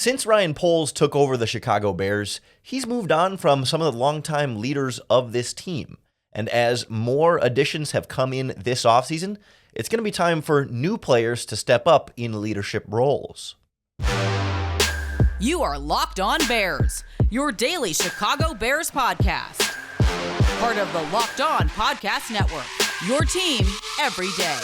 Since Ryan Poles took over the Chicago Bears, he's moved on from some of the longtime leaders of this team. And as more additions have come in this offseason, it's going to be time for new players to step up in leadership roles. You are Locked On Bears, your daily Chicago Bears podcast. Part of the Locked On Podcast Network, your team every day.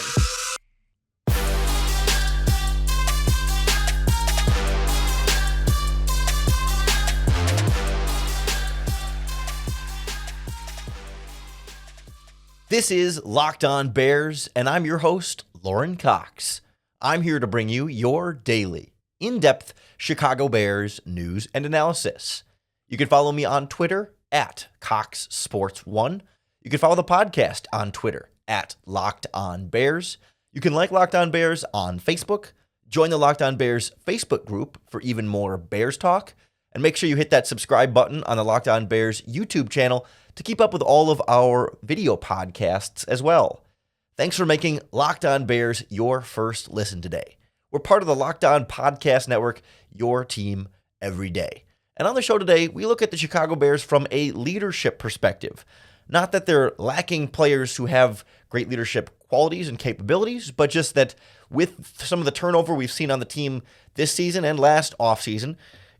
This is Locked On Bears, and I'm your host, Lauren Cox. I'm here to bring you your daily, in-depth Chicago Bears news and analysis. You can follow me on Twitter at CoxSports1. You can follow the podcast on Twitter at Locked On Bears. You can like Locked On Bears on Facebook. Join the Locked On Bears Facebook group for even more Bears talk. And make sure you hit that subscribe button on the Locked On Bears YouTube channel to keep up with all of our video podcasts as well. Thanks for making Locked On Bears your first listen today. We're part of the Locked On Podcast Network, your team every day. And on the show today, we look at the Chicago Bears from a leadership perspective. Not that they're lacking players who have great leadership qualities and capabilities, but just that with some of the turnover we've seen on the team this season and last offseason,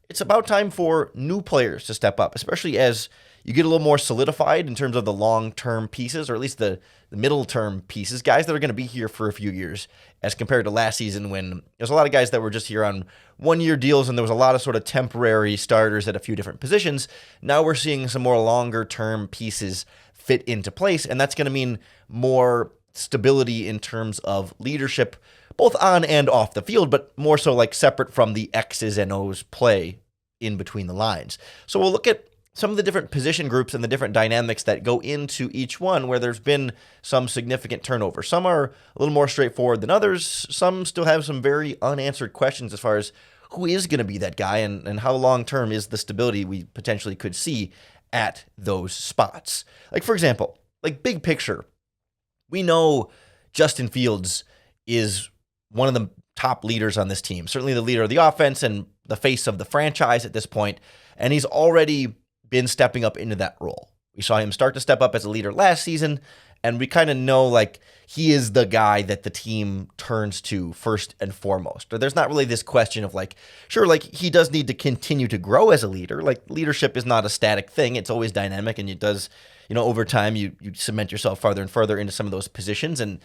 it's about time for new players to step up, especially as you get a little more solidified in terms of the long-term pieces, or at least the middle-term pieces, guys that are going to be here for a few years, as compared to last season when there's a lot of guys that were just here on one-year deals and there was a lot of sort of temporary starters at a few different positions. Now we're seeing some more longer-term pieces fit into place, and that's going to mean more stability in terms of leadership, both on and off the field, but more so like separate from the X's and O's play in between the lines. So we'll look at some of the different position groups and the different dynamics that go into each one where there's been some significant turnover. Some are a little more straightforward than others. Some still have some very unanswered questions as far as who is going to be that guy and how long-term is the stability we potentially could see at those spots. Like, for example, like big picture, we know Justin Fields is one of the top leaders on this team, certainly the leader of the offense and the face of the franchise at this point, and he's already been stepping up into that role. We saw him start to step up as a leader last season, and we kind of know like he is the guy that the team turns to first and foremost. Or there's not really this question of like, sure, like he does need to continue to grow as a leader. Like leadership is not a static thing. It's always dynamic, and it does, over time you cement yourself farther and further into some of those positions and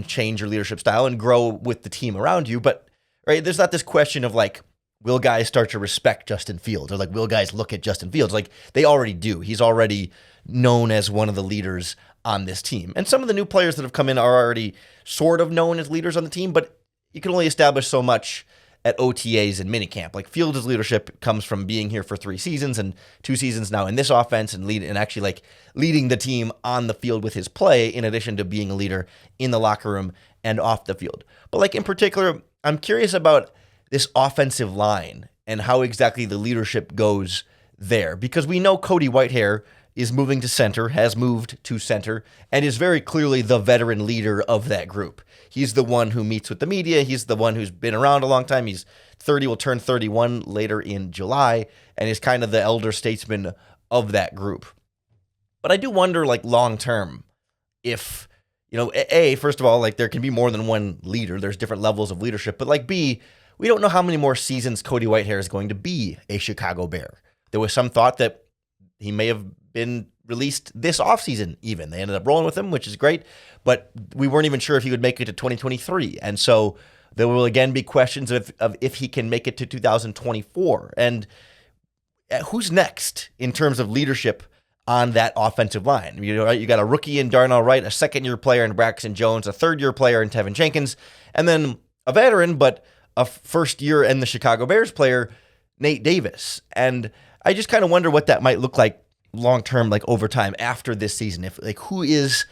change your leadership style and grow with the team around you. But right, there's not this question of like, will guys start to respect Justin Fields? Or like, will guys look at Justin Fields? Like, they already do. He's already known as one of the leaders on this team. And some of the new players that have come in are already sort of known as leaders on the team, but you can only establish so much at OTAs and minicamp. Like, Fields' leadership comes from being here for 3 seasons and 2 seasons now in this offense and actually like leading the team on the field with his play, in addition to being a leader in the locker room and off the field. But like in particular, I'm curious about this offensive line and how exactly the leadership goes there. Because we know Cody Whitehair is moving to center, has moved to center, and is very clearly the veteran leader of that group. He's the one who meets with the media. He's the one who's been around a long time. He's 30, will turn 31 later in July, and is kind of the elder statesman of that group. But I do wonder, like, long-term, if, A, first of all, like, there can be more than one leader. There's different levels of leadership. But, like, B, we don't know how many more seasons Cody Whitehair is going to be a Chicago Bear. There was some thought that he may have been released this offseason even. They ended up rolling with him, which is great, but we weren't even sure if he would make it to 2023. And so there will again be questions of if he can make it to 2024. And who's next in terms of leadership on that offensive line? You got a rookie in Darnell Wright, a second-year player in Braxton Jones, a third-year player in Tevin Jenkins, and then a veteran, but a first-year in the Chicago Bears player, Nate Davis. And I just kind of wonder what that might look like long-term, like over time after this season. If like who is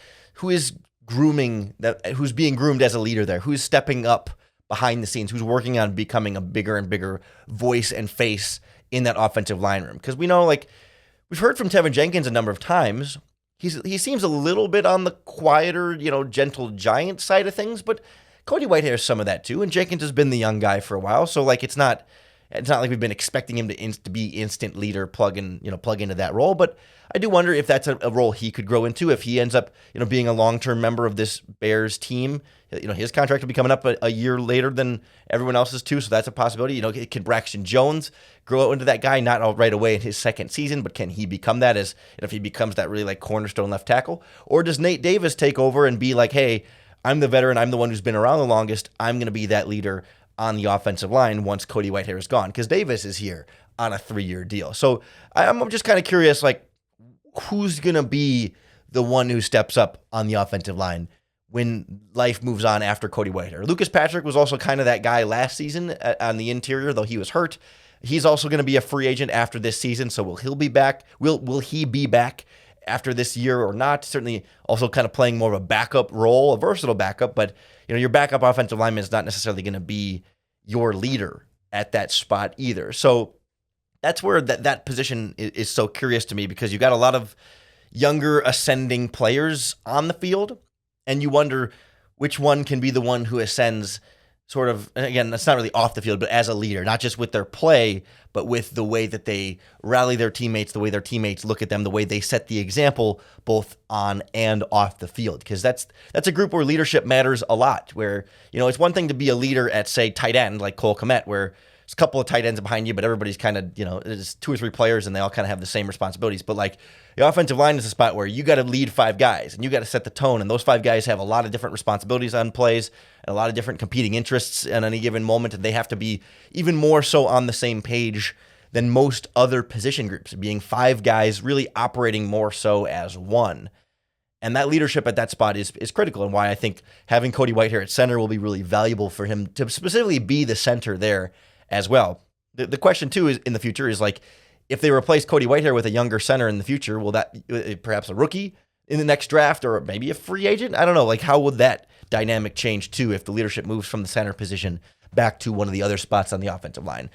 grooming that, who's being groomed as a leader there, who's stepping up behind the scenes, who's working on becoming a bigger and bigger voice and face in that offensive line room. Because we know, like, we've heard from Tevin Jenkins a number of times. He seems a little bit on the quieter, gentle giant side of things, but Cody Whitehair is some of that too, and Jenkins has been the young guy for a while, so like it's not It's not like we've been expecting him to be instant leader, plug into that role. But I do wonder if that's a role he could grow into if he ends up, being a long-term member of this Bears team. His contract will be coming up a year later than everyone else's too, so that's a possibility. Can Braxton Jones grow into that guy? Not right away in his second season, but can he become that if he becomes that really like cornerstone left tackle? Or does Nate Davis take over and be like, hey, I'm the veteran, I'm the one who's been around the longest, I'm going to be that leader on the offensive line once Cody Whitehair is gone? Because Davis is here on a 3-year deal. So I'm just kind of curious, like, who's going to be the one who steps up on the offensive line when life moves on after Cody Whitehair? Lucas Patrick was also kind of that guy last season on the interior, though he was hurt. He's also going to be a free agent after this season, so will he be back? Will he be back after this year or not? Certainly also kind of playing more of a backup role, a versatile backup, but your backup offensive lineman is not necessarily going to be your leader at that spot either. So that's where that position is so curious to me, because you got a lot of younger ascending players on the field, and you wonder which one can be the one who ascends sort of, again, that's not really off the field, but as a leader, not just with their play, but with the way that they rally their teammates, the way their teammates look at them, the way they set the example both on and off the field. Because that's a group where leadership matters a lot, where, it's one thing to be a leader at, say, tight end, like Cole Kmet, where there's a couple of tight ends behind you, but everybody's kind of, there's 2 or 3 players and they all kind of have the same responsibilities. But like the offensive line is a spot where you got to lead 5 guys and you got to set the tone. And those 5 guys have a lot of different responsibilities on plays and a lot of different competing interests at any given moment. And they have to be even more so on the same page than most other position groups, being 5 guys really operating more so as one. And that leadership at that spot is critical, and why I think having Cody Whitehair at center will be really valuable for him to specifically be the center there as well. The question too is in the future is like, if they replace Cody Whitehair with a younger center in the future, will that perhaps a rookie in the next draft or maybe a free agent? I don't know. Like, how would that dynamic change too if the leadership moves from the center position back to one of the other spots on the offensive line?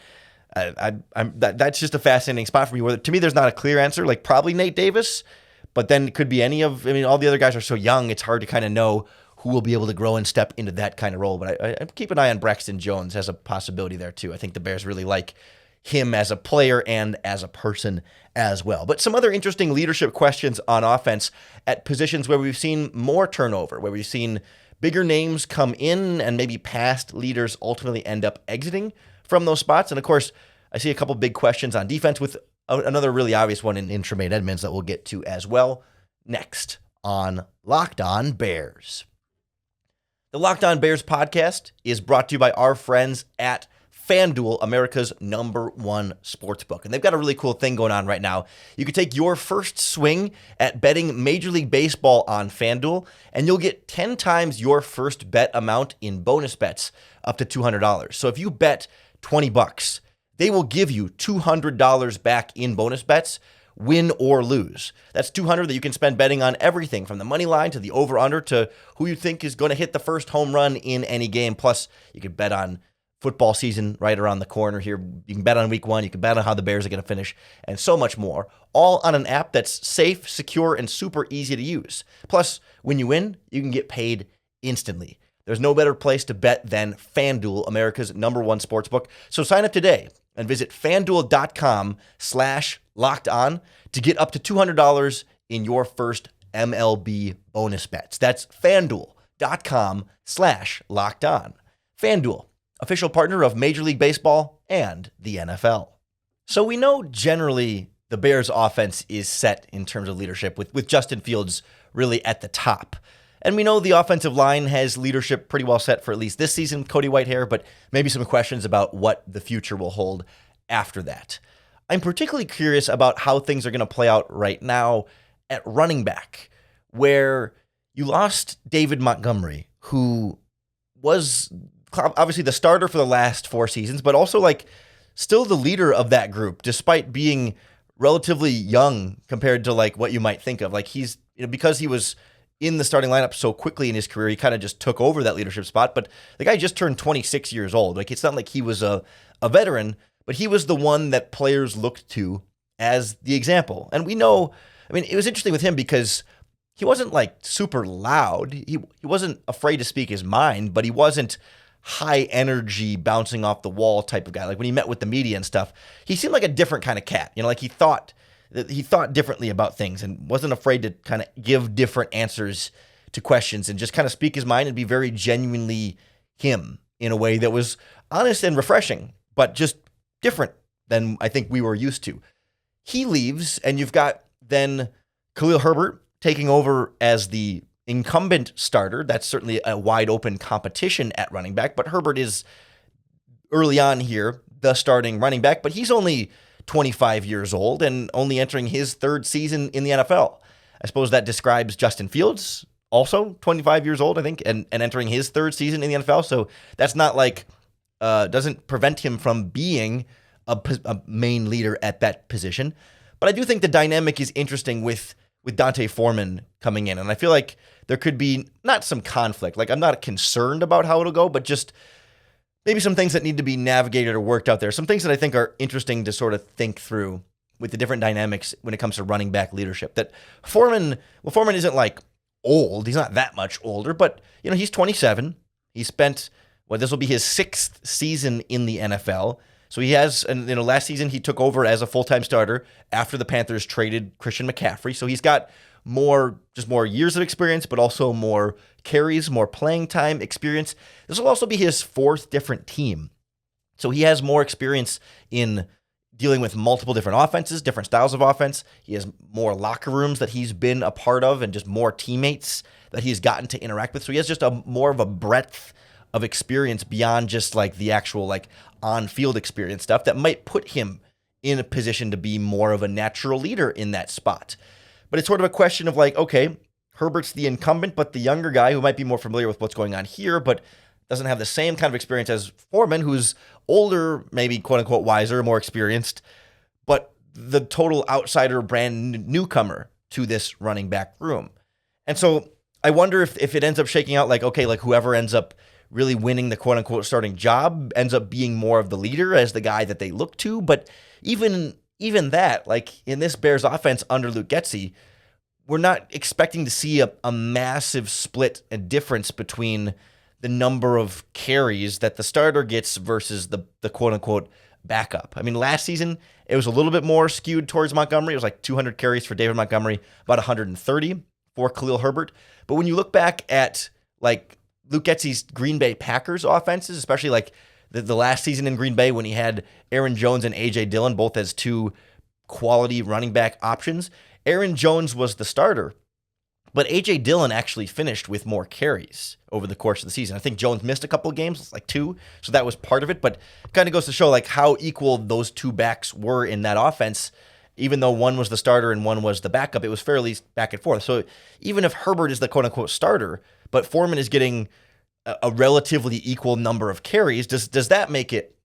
That's just a fascinating spot for me. Where to me, there's not a clear answer. Like probably Nate Davis, but then it could be any of. I mean, all the other guys are so young; it's hard to kind of know who will be able to grow and step into that kind of role. But I keep an eye on Braxton Jones as a possibility there too. I think the Bears really like him as a player and as a person as well. But some other interesting leadership questions on offense at positions where we've seen more turnover, where we've seen bigger names come in and maybe past leaders ultimately end up exiting from those spots. And of course, I see a couple big questions on defense with another really obvious one in Tremaine Edmunds that we'll get to as well next on Locked On Bears. The Locked On Bears podcast is brought to you by our friends at FanDuel, America's #1 sportsbook. And they've got a really cool thing going on right now. You can take your first swing at betting Major League Baseball on FanDuel, and you'll get 10 times your first bet amount in bonus bets up to $200. So if you bet $20, they will give you $200 back in bonus bets, win or lose. That's $200 that you can spend betting on everything from the money line to the over-under to who you think is going to hit the first home run in any game. Plus, you can bet on football season right around the corner here. You can bet on week 1. You can bet on how the Bears are going to finish and so much more, all on an app that's safe, secure, and super easy to use. Plus, when you win, you can get paid instantly. There's no better place to bet than FanDuel, America's #1 sportsbook. So sign up today and visit FanDuel.com/lockedon to get up to $200 in your first MLB bonus bets. That's FanDuel.com/lockedon. FanDuel, official partner of Major League Baseball and the NFL. So we know generally the Bears offense is set in terms of leadership with Justin Fields really at the top. And we know the offensive line has leadership pretty well set for at least this season with Cody Whitehair, but maybe some questions about what the future will hold after that. I'm particularly curious about how things are going to play out right now at running back, where you lost David Montgomery, who was obviously the starter for the last 4 seasons, but also like still the leader of that group, despite being relatively young compared to like what you might think of. Like he's, because he was in the starting lineup so quickly in his career, he kind of just took over that leadership spot. But the guy just turned 26 years old. Like it's not like he was a veteran, but he was the one that players looked to as the example. And we know, I mean, it was interesting with him because he wasn't like super loud. He wasn't afraid to speak his mind, but he wasn't high energy, bouncing off the wall type of guy. Like when he met with the media and stuff, he seemed like a different kind of cat. Like he thought differently about things and wasn't afraid to kind of give different answers to questions and just kind of speak his mind and be very genuinely him in a way that was honest and refreshing, but just different than I think we were used to. He leaves, and you've got then Khalil Herbert taking over as the incumbent starter. That's certainly a wide open competition at running back, but Herbert is early on here the starting running back, but he's only 25 years old and only entering his third season in the NFL. I suppose that describes Justin Fields, also 25 years old, I think, and entering his third season in the NFL. So that's not like, doesn't prevent him from being a main leader at that position. But I do think the dynamic is interesting with D'Onta Foreman coming in. And I feel like there could be not some conflict. Like I'm not concerned about how it'll go, but just maybe some things that need to be navigated or worked out there. Some things that I think are interesting to sort of think through with the different dynamics when it comes to running back leadership. That Foreman isn't like old. He's not that much older, but he's 27. He spent, this will be his 6th season in the NFL. So he has, and last season he took over as a full-time starter after the Panthers traded Christian McCaffrey. So he's got more years of experience, but also more carries, more playing time experience. This will also be his 4th different team. So he has more experience in dealing with multiple different offenses, different styles of offense. He has more locker rooms that he's been a part of and just more teammates that he's gotten to interact with. So he has just more of a breadth of experience beyond just like the actual like on-field experience stuff that might put him in a position to be more of a natural leader in that spot. But it's sort of a question of like, okay, Herbert's the incumbent, but the younger guy who might be more familiar with what's going on here, but doesn't have the same kind of experience as Foreman, who's older, maybe quote-unquote wiser, more experienced, but the total outsider brand newcomer to this running back room. And so I wonder if it ends up shaking out like, okay, like whoever ends up really winning the quote-unquote starting job ends up being more of the leader as the guy that they look to. But even that, like in this Bears offense under Luke Getsy, we're not expecting to see a massive split and difference between the number of carries that the starter gets versus the quote-unquote backup. I mean, last season, it was a little bit more skewed towards Montgomery. It was like 200 carries for David Montgomery, about 130 for Khalil Herbert. But when you look back at like Luke Getsy's Green Bay Packers offenses, especially like the last season in Green Bay when he had Aaron Jones and A.J. Dillon both as 2 quality running back options, Aaron Jones was the starter, but A.J. Dillon actually finished with more carries over the course of the season. I think Jones missed a couple of games, like 2, so that was part of it, but it kind of goes to show like how equal those 2 backs were in that offense. Even though one was the starter and one was the backup, it was fairly back and forth. So even if Herbert is the quote-unquote starter, but Foreman is getting a relatively equal number of carries, does that make it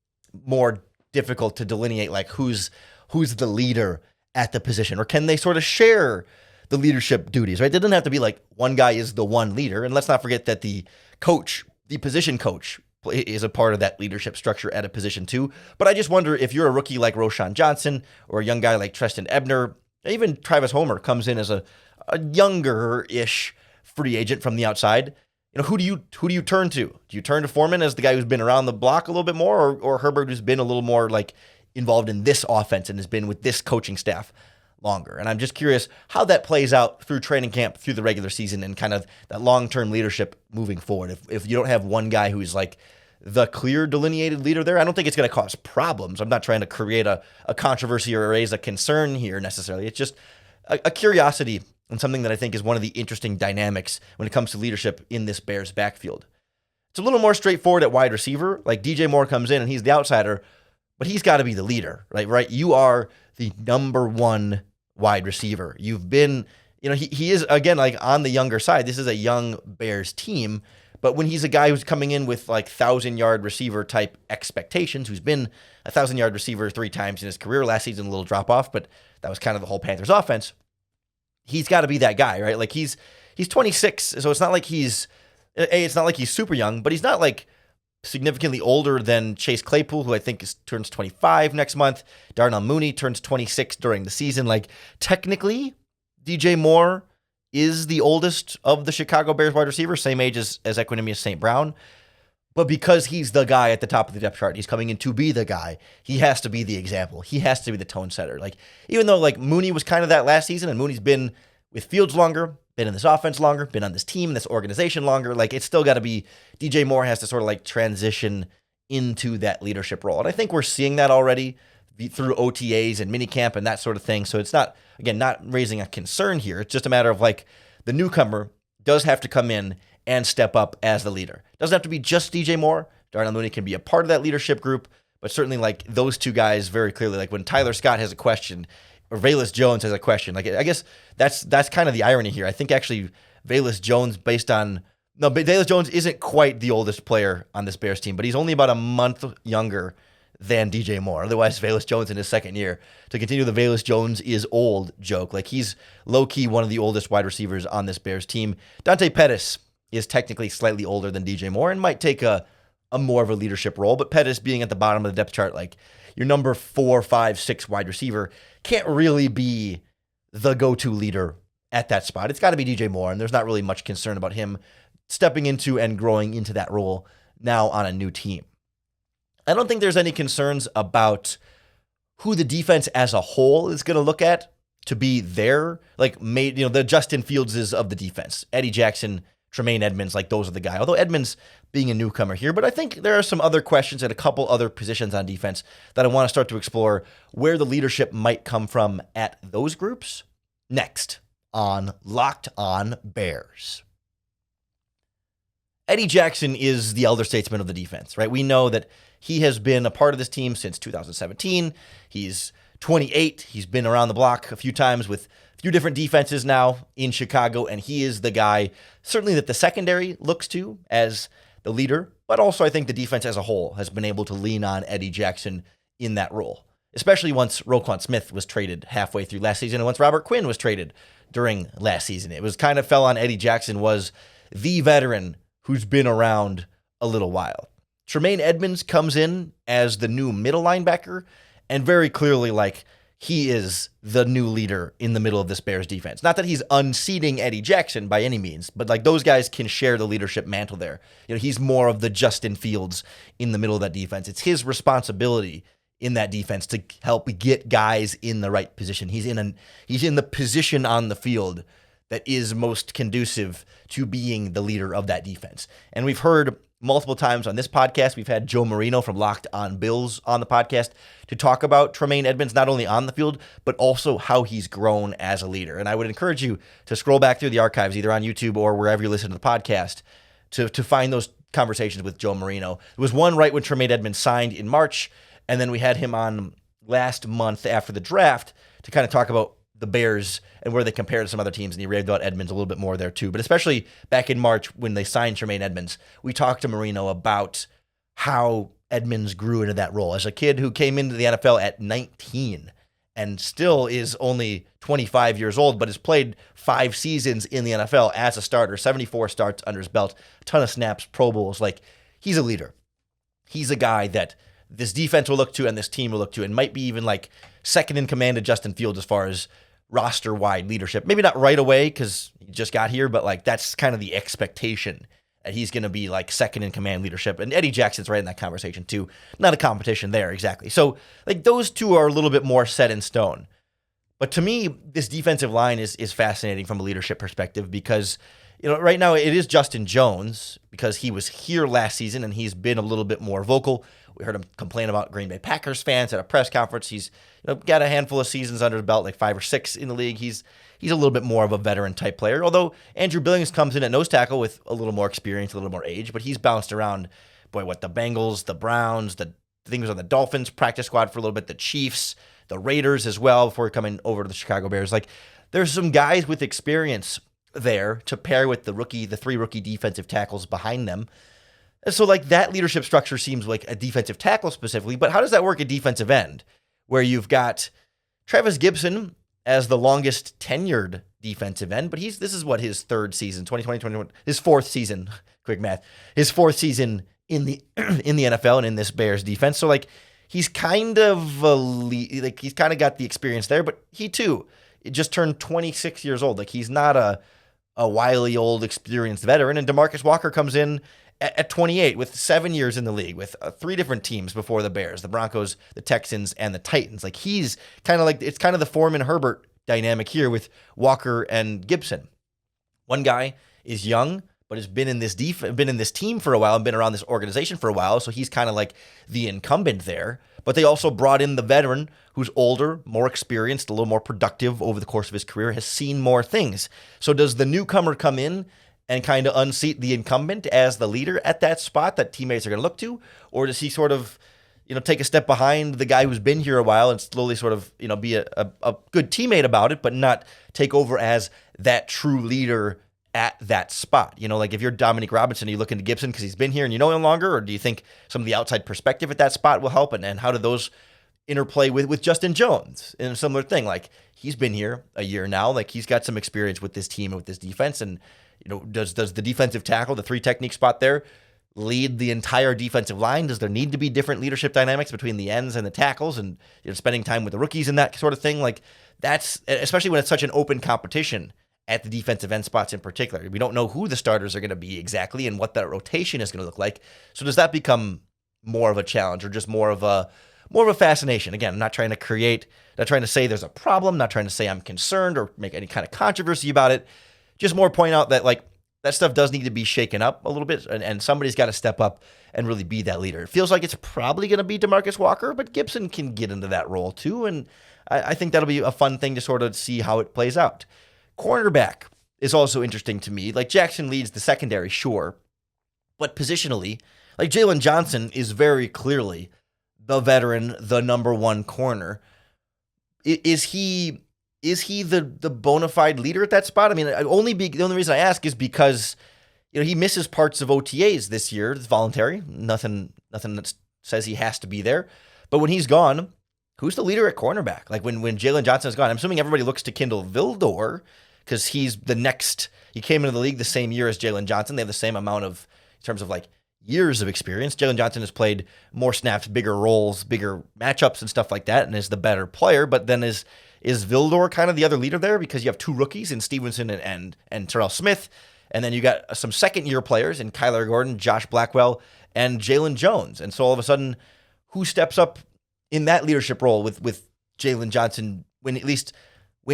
more difficult to delineate like who's the leader at the position? Or can they sort of share the leadership duties, right? It doesn't have to be like one guy is the one leader. And let's not forget that the position coach is a part of that leadership structure at a position too. But I just wonder if you're a rookie like Roshan Johnson or a young guy like Treston Ebner, even Travis Homer comes in as a younger-ish free agent from the outside. Who do you turn to? Do you turn to Foreman as the guy who's been around the block a little bit more, or Herbert who's been a little more like involved in this offense and has been with this coaching staff longer? And I'm just curious how that plays out through training camp, through the regular season, and kind of that long-term leadership moving forward. If you don't have one guy who's like the clear delineated leader there, I don't think it's going to cause problems. I'm not trying to create a controversy or raise a concern here necessarily. It's just a curiosity and something that I think is one of the interesting dynamics when it comes to leadership in this Bears backfield. It's a little more straightforward at wide receiver. Like DJ Moore comes in and he's the outsider, but he's got to be the leader, right? You are the number 1 wide receiver. You've been, he is, again, like on the younger side. This is a young Bears team, but when he's a guy who's coming in with like 1,000-yard receiver type expectations, who's been a 1,000-yard receiver 3 times in his career, last season a little drop off, but that was kind of the whole Panthers offense. He's got to be that guy, right? Like he's 26, so it's not like he's super young, but he's not like significantly older than Chase Claypool, who I think turns 25 next month. Darnell Mooney turns 26 during the season. Like technically, DJ Moore is the oldest of the Chicago Bears wide receivers, same age as Equanimeous St. Brown. But because he's the guy at the top of the depth chart, he's coming in to be the guy. He has to be the example. He has to be the tone setter. Like, even though like Mooney was kind of that last season, and Mooney's been with Fields longer, been in this offense longer, been on this team, this organization longer, like it's still got to be DJ Moore has to sort of like transition into that leadership role. And I think we're seeing that already through OTAs and minicamp and that sort of thing. So it's not, again, not raising a concern here. It's just a matter of like the newcomer does have to come in and step up as the leader. Doesn't have to be just DJ Moore. Darnell Mooney can be a part of that leadership group, but certainly like those two guys very clearly, like when Tyler Scott has a question or Velus Jones has a question, like I guess that's kind of the irony here. I think actually Velus Jones Velus Jones isn't quite the oldest player on this Bears team, but he's only about a month younger than DJ Moore. Otherwise, Velus Jones in his second year. To continue the Velus Jones is old joke, like he's low-key one of the oldest wide receivers on this Bears team. Dante Pettis is technically slightly older than DJ Moore and might take a more of a leadership role, but Pettis being at the bottom of the depth chart, like your number 4, 5, 6 wide receiver can't really be the go-to leader at that spot. It's got to be DJ Moore, and there's not really much concern about him stepping into and growing into that role now on a new team. I don't think there's any concerns about who the defense as a whole is going to look at to be their, like, the Justin Fieldses of the defense. Eddie Jackson, Tremaine Edmonds, like those are the guy. Although Edmonds being a newcomer here, but I think there are some other questions at a couple other positions on defense that I want to start to explore where the leadership might come from at those groups next on Locked On Bears. Eddie Jackson is the elder statesman of the defense, right? We know that he has been a part of this team since 2017. He's 28. He's been around the block a few times with a few different defenses now in Chicago, and he is the guy certainly that the secondary looks to as the leader, but also I think the defense as a whole has been able to lean on Eddie Jackson in that role, especially once Roquan Smith was traded halfway through last season and once Robert Quinn was traded during last season. It was kind of fell on Eddie Jackson was the veteran who's been around a little while. Tremaine Edmonds comes in as the new middle linebacker, and very clearly, like, he is the new leader in the middle of this Bears defense. Not that he's unseating Eddie Jackson by any means, but like those guys can share the leadership mantle there. He's more of the Justin Fields in the middle of that defense. It's his responsibility in that defense to help get guys in the right position. He's in the position on the field that is most conducive to being the leader of that defense. And we've heard multiple times on this podcast, we've had Joe Marino from Locked On Bills on the podcast to talk about Tremaine Edmonds, not only on the field, but also how he's grown as a leader. And I would encourage you to scroll back through the archives, either on YouTube or wherever you listen to the podcast, to find those conversations with Joe Marino. There was one right when Tremaine Edmonds signed in March, and then we had him on last month after the draft to kind of talk about the Bears and where they compare to some other teams, and he raved about Edmonds a little bit more there too. But especially back in March when they signed Tremaine Edmonds, we talked to Marino about how Edmonds grew into that role as a kid who came into the NFL at 19 and still is only 25 years old, but has played 5 seasons in the NFL as a starter, 74 starts under his belt, a ton of snaps, Pro Bowls. Like, he's a leader. He's a guy that this defense will look to and this team will look to, and might be even like second in command to Justin Fields as far as roster-wide leadership. Maybe not right away because he just got here, but like that's kind of the expectation that he's going to be like second in command leadership. And Eddie Jackson's right in that conversation too. Not a competition there exactly. So like those two are a little bit more set in stone. But to me, this defensive line is fascinating from a leadership perspective because right now it is Justin Jones because he was here last season and he's been a little bit more vocal. We heard him complain about Green Bay Packers fans at a press conference. He's got a handful of seasons under his belt, like 5 or 6 in the league. He's a little bit more of a veteran type player, although Andrew Billings comes in at nose tackle with a little more experience, a little more age, but he's bounced around, the Bengals, the Browns, the things on the Dolphins practice squad for a little bit, the Chiefs, the Raiders as well before coming over to the Chicago Bears. Like, there's some guys with experience there to pair with the 3 rookie defensive tackles behind them. So like that leadership structure seems like a defensive tackle specifically, but how does that work at defensive end where you've got Travis Gibson as the longest tenured defensive end, but this is what his 3rd season, 2020-21, his 4th season, quick math, his 4th season in the NFL and in this Bears defense. So like he's kind of he's kind of got the experience there, but he too just turned 26 years old. Like he's not a wily old experienced veteran, and DeMarcus Walker comes in at 28 with 7 years in the league with 3 different teams before the Bears, the Broncos, the Texans, and the Titans. Like he's kind of like, it's kind of the Foreman-Herbert dynamic here with Walker and Gibson. One guy is young, but has been in this team for a while and been around this organization for a while, so he's kind of like the incumbent there. But they also brought in the veteran who's older, more experienced, a little more productive over the course of his career, has seen more things. So does the newcomer come in and kind of unseat the incumbent as the leader at that spot that teammates are going to look to? Or does he sort of, take a step behind the guy who's been here a while and slowly sort of, be a good teammate about it, but not take over as that true leader at that spot? Like if you're Dominique Robinson, are you looking to Gibson because he's been here and you know him longer? Or do you think some of the outside perspective at that spot will help? And how do those interplay with Justin Jones in a similar thing? Like he's been here a year now. Like he's got some experience with this team and with this defense. And, does the defensive tackle, the 3 technique spot there, lead the entire defensive line? Does there need to be different leadership dynamics between the ends and the tackles and spending time with the rookies and that sort of thing? Like that's, especially when it's such an open competition at the defensive end spots in particular. We don't know who the starters are going to be exactly and what that rotation is going to look like. So does that become more of a challenge or just more of a fascination? Again, I'm not trying to say there's a problem, not trying to say I'm concerned or make any kind of controversy about it. Just more point out that like that stuff does need to be shaken up a little bit and somebody's got to step up and really be that leader. It feels like it's probably going to be DeMarcus Walker, but Gibson can get into that role too. And I think that'll be a fun thing to sort of see how it plays out. Cornerback is also interesting to me. Like Jackson leads the secondary, sure, but positionally, like Jalen Johnson is very clearly the veteran, the number 1 corner. Is he the bona fide leader at that spot? I mean, the only reason I ask is because he misses parts of OTAs this year. It's voluntary. Nothing that says he has to be there. But when he's gone, who's the leader at cornerback? Like when Jalen Johnson is gone, I'm assuming everybody looks to Kindle Vildor because he's the next. He came into the league the same year as Jalen Johnson. They have the same amount of, in terms of like years of experience. Jalen Johnson has played more snaps, bigger roles, bigger matchups and stuff like that, and is the better player. But then is Vildor kind of the other leader there because you have 2 rookies in Stevenson and Terrell Smith, and then you got some second-year players in Kyler Gordon, Josh Blackwell, and Jalen Jones. And so all of a sudden, who steps up in that leadership role with Jalen Johnson when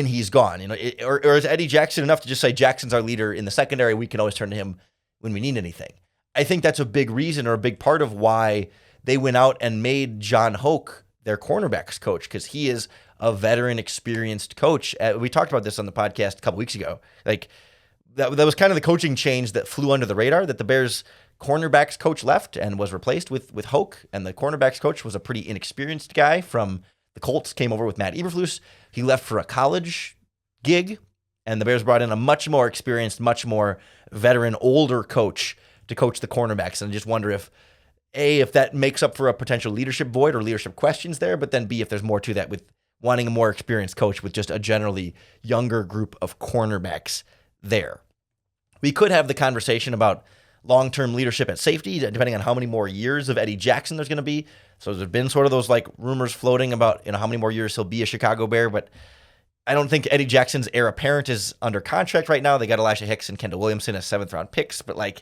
he's gone? Or is Eddie Jackson enough to just say Jackson's our leader in the secondary? We can always turn to him when we need anything. I think that's a big reason or a big part of why they went out and made John Hoke their cornerbacks coach, because he is a veteran, experienced coach. We talked about this on the podcast a couple weeks ago. Like that was kind of the coaching change that flew under the radar, that the Bears cornerbacks coach left and was replaced with Hoke, and the cornerbacks coach was a pretty inexperienced guy from the Colts, came over with Matt Eberflus. He left for a college gig, and the Bears brought in a much more experienced, much more veteran, older coach to coach the cornerbacks. And I just wonder if that makes up for a potential leadership void or leadership questions there, but then B, if there's more to that with wanting a more experienced coach with just a generally younger group of cornerbacks there. We could have the conversation about long-term leadership at safety, depending on how many more years of Eddie Jackson there's going to be. So there's been sort of those like rumors floating about how many more years he'll be a Chicago Bear, but I don't think Eddie Jackson's heir apparent is under contract right now. They got Elisha Hicks and Kendall Williamson as 7th-round picks, but I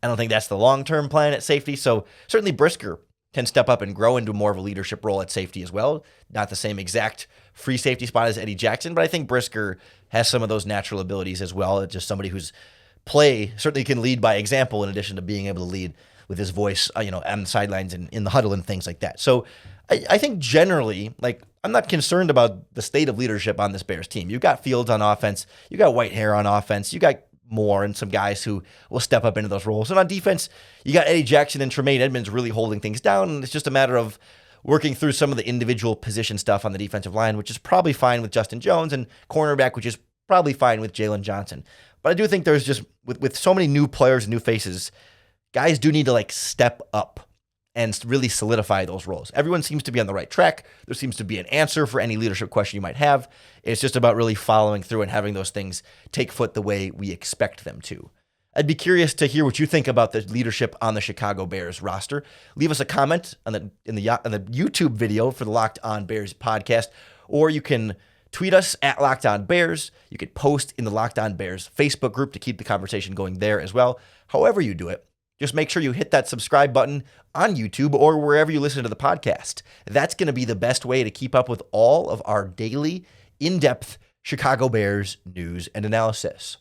don't think that's the long-term plan at safety. So certainly Brisker can step up and grow into more of a leadership role at safety as well. Not the same exact free safety spot as Eddie Jackson, but I think Brisker has some of those natural abilities as well. It's just somebody whose play certainly can lead by example in addition to being able to lead with his voice, on the sidelines and in the huddle and things like that. So I think generally, I'm not concerned about the state of leadership on this Bears team. You got Fields on offense. You got Whitehair on offense. You got Moore and some guys who will step up into those roles. And on defense, you got Eddie Jackson and Tremaine Edmonds really holding things down. And it's just a matter of working through some of the individual position stuff on the defensive line, which is probably fine with Justin Jones, and cornerback, which is probably fine with Jalen Johnson. But I do think there's just, with so many new players and new faces, guys do need to step up and really solidify those roles. Everyone seems to be on the right track. There seems to be an answer for any leadership question you might have. It's just about really following through and having those things take foot the way we expect them to. I'd be curious to hear what you think about the leadership on the Chicago Bears roster. Leave us a comment on the YouTube video for the Locked On Bears podcast, or you can tweet us at Locked On Bears. You could post in the Locked On Bears Facebook group to keep the conversation going there as well. However you do it, just make sure you hit that subscribe button on YouTube or wherever you listen to the podcast. That's going to be the best way to keep up with all of our daily, in-depth Chicago Bears news and analysis.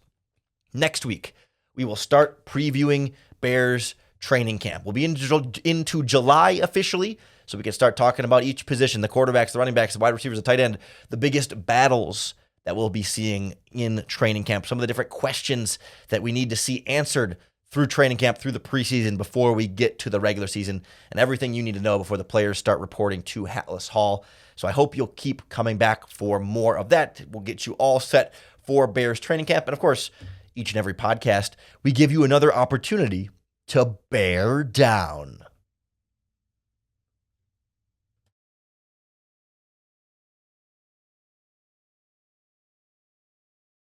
Next week, we will start previewing Bears training camp. We'll be into July officially, so we can start talking about each position, the quarterbacks, the running backs, the wide receivers, the tight end, the biggest battles that we'll be seeing in training camp, some of the different questions that we need to see answered through training camp, through the preseason, before we get to the regular season, and everything you need to know before the players start reporting to Hatless Hall. So I hope you'll keep coming back for more of that. We'll get you all set for Bears training camp. And of course, each and every podcast, we give you another opportunity to bear down.